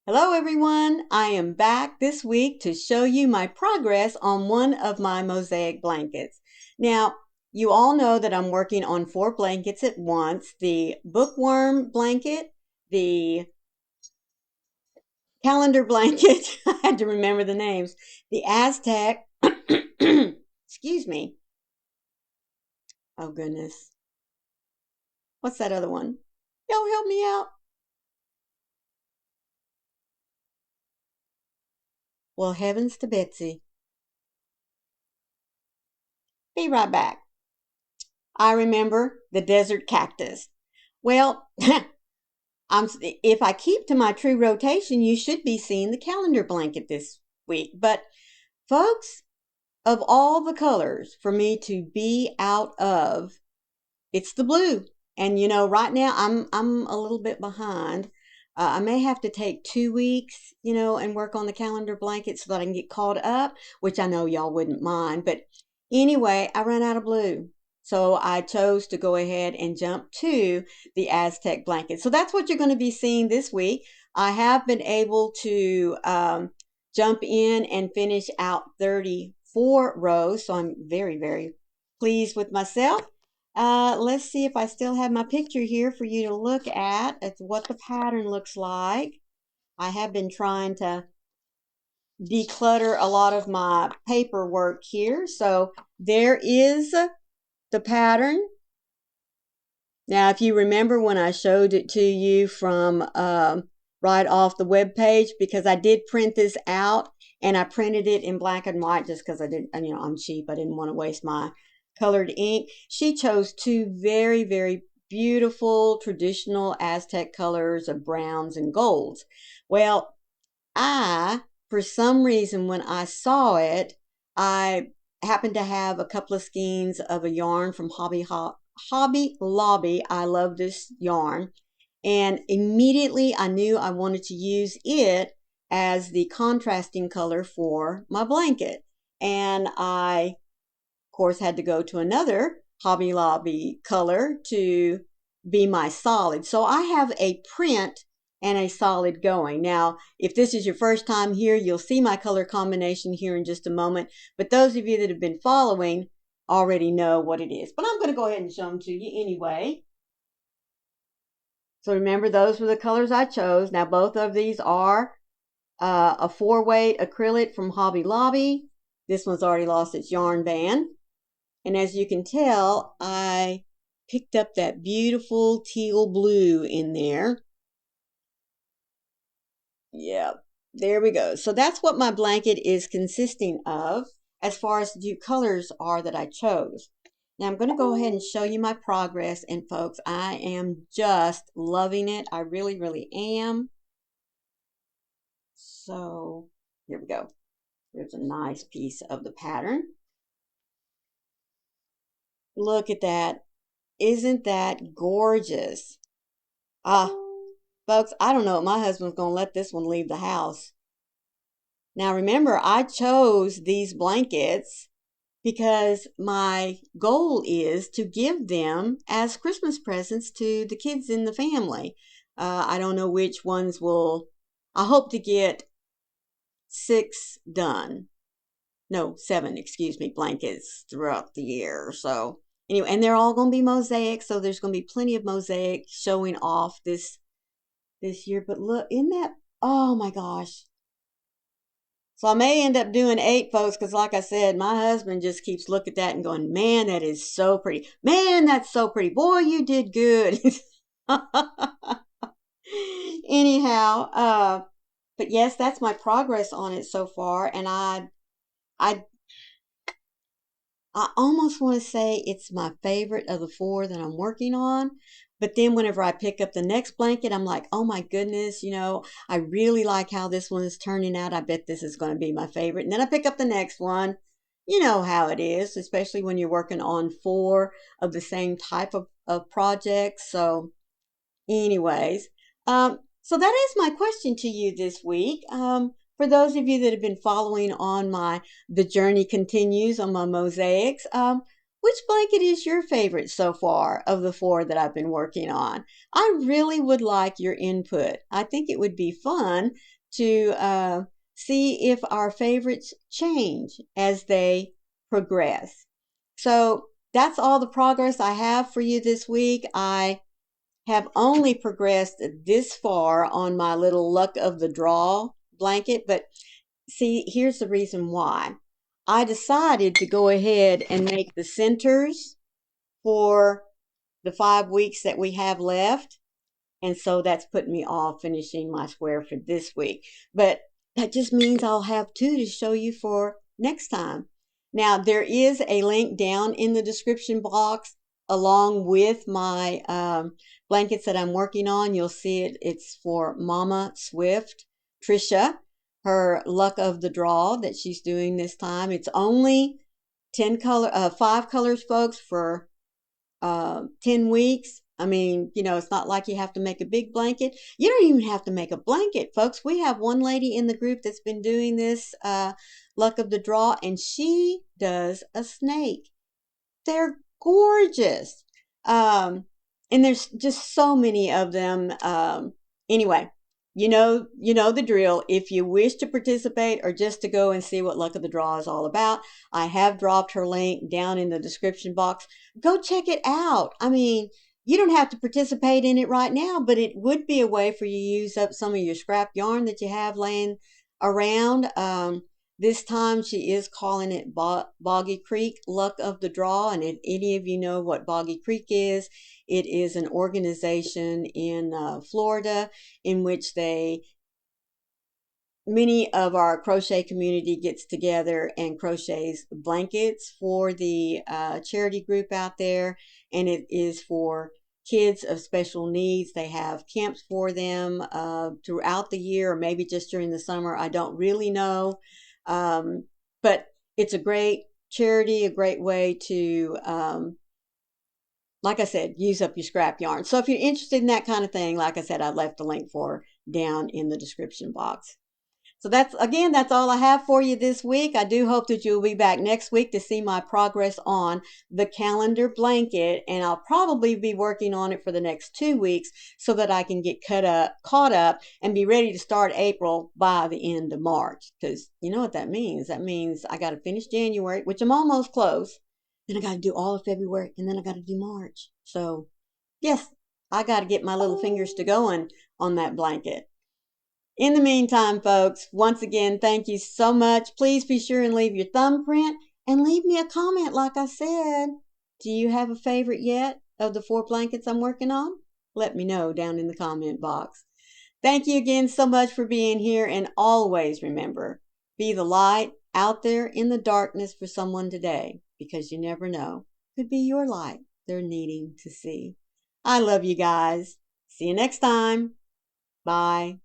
Hello everyone, I am back this week to show you my progress on one of my mosaic blankets. Now, you all know that I'm working on 4 blankets at once. The bookworm blanket, the calendar blanket, I had to remember the names, the Aztec, excuse me, oh goodness, what's that other one? Y'all help me out. Well, heavens to Betsy. Be right back. I remember the desert cactus. Well, if I keep to my true rotation, you should be seeing the calendar blanket this week. But folks, of all the colors for me to be out of, it's the blue. And you know, right now I'm a little bit behind. I may have to take 2 weeks, and work on the calendar blanket so that I can get caught up, which I know y'all wouldn't mind. But anyway, I ran out of blue. So I chose to go ahead and jump to the Aztec blanket. So that's what you're going to be seeing this week. I have been able to jump in and finish out 34 rows. So I'm very, very pleased with myself. Let's see if I still have my picture here for you to look at. It's what the pattern looks like. I have been trying to declutter a lot of my paperwork here. So there is the pattern. Now, if you remember when I showed it to you from right off the web page, because I did print this out and I printed it in black and white just because I didn't, I'm cheap. I didn't want to waste my colored ink. She chose 2 very, very beautiful traditional Aztec colors of browns and golds. Well, for some reason, when I saw it, I happened to have a couple of skeins of a yarn from Hobby Lobby. I love this yarn. And immediately I knew I wanted to use it as the contrasting color for my blanket. And I, of course, had to go to another Hobby Lobby color to be my solid. So I have a print and a solid going. Now, if this is your first time here, you'll see my color combination here in just a moment. But those of you that have been following already know what it is. But I'm going to go ahead and show them to you anyway. So remember, those were the colors I chose. Now, both of these are a 4-weight acrylic from Hobby Lobby. This one's already lost its yarn band. And as you can tell, I picked up that beautiful teal blue in there. Yep, there we go. So that's what my blanket is consisting of as far as the colors are that I chose. Now I'm going to go ahead and show you my progress. And folks, I am just loving it. I really, really am. So here we go. Here's a nice piece of the pattern. Look at that. Isn't that gorgeous? Folks, I don't know if my husband's going to let this one leave the house. Now remember, I chose these blankets because my goal is to give them as Christmas presents to the kids in the family. I don't know which ones I hope to get 6 done. No, 7, excuse me, blankets throughout the year. So anyway, and they're all going to be mosaic, so there's going to be plenty of mosaic showing off this year. But look, isn't that, oh my gosh. So I may end up doing 8, folks, because like I said, my husband just keeps looking at that and going, man, that is so pretty. Man, that's so pretty. Boy, you did good. Anyhow, but yes, that's my progress on it so far. And I almost want to say it's my favorite of the 4 that I'm working on. But then whenever I pick up the next blanket, I'm like, oh my goodness, I really like how this one is turning out. I bet this is going to be my favorite. And then I pick up the next one. You know how it is, especially when you're working on 4 of the same type of projects. So anyways, so that is my question to you this week. For those of you that have been following on The Journey Continues on my mosaics, which blanket is your favorite so far of the 4 that I've been working on? I really would like your input. I think it would be fun to see if our favorites change as they progress. So that's all the progress I have for you this week. I have only progressed this far on my little luck of the draw blanket, but see, here's the reason why. I decided to go ahead and make the centers for the 5 weeks that we have left. And so that's putting me off finishing my square for this week. But that just means I'll have 2 to show you for next time. Now, there is a link down in the description box along with my blankets that I'm working on. You'll see it. It's for Mama Swift, Trisha, her luck of the draw that she's doing this time. It's only 5 colors, folks, for 10 weeks. I mean, it's not like you have to make a big blanket. You don't even have to make a blanket, folks. We have one lady in the group that's been doing this luck of the draw, and she does a snake. They're gorgeous. And there's just so many of them. Anyway, you know the drill. If you wish to participate or just to go and see what luck of the draw is all about, I have dropped her link down in the description box. Go check it out. I mean, you don't have to participate in it right now, but it would be a way for you to use up some of your scrap yarn that you have laying around. This time she is calling it Boggy Creek Luck of the Draw. And if any of you know what Boggy Creek is, it is an organization in Florida in which many of our crochet community gets together and crochets blankets for the charity group out there. And it is for kids of special needs. They have camps for them throughout the year, or maybe just during the summer. I don't really know. But it's a great charity, a great way to, like I said, use up your scrap yarn. So if you're interested in that kind of thing, like I said, I left a link for down in the description box. So that's all I have for you this week. I do hope that you'll be back next week to see my progress on the calendar blanket, and I'll probably be working on it for the next 2 weeks so that I can get caught up and be ready to start April by the end of March. Because you know what that means? That means I got to finish January, which I'm almost close. Then I got to do all of February, and then I got to do March. So yes, I got to get my little fingers to going on that blanket. In the meantime, folks, once again, thank you so much. Please be sure and leave your thumbprint and leave me a comment like I said. Do you have a favorite yet of the 4 blankets I'm working on? Let me know down in the comment box. Thank you again so much for being here, and always remember, be the light out there in the darkness for someone today, because you never know. Could be your light they're needing to see. I love you guys. See you next time. Bye.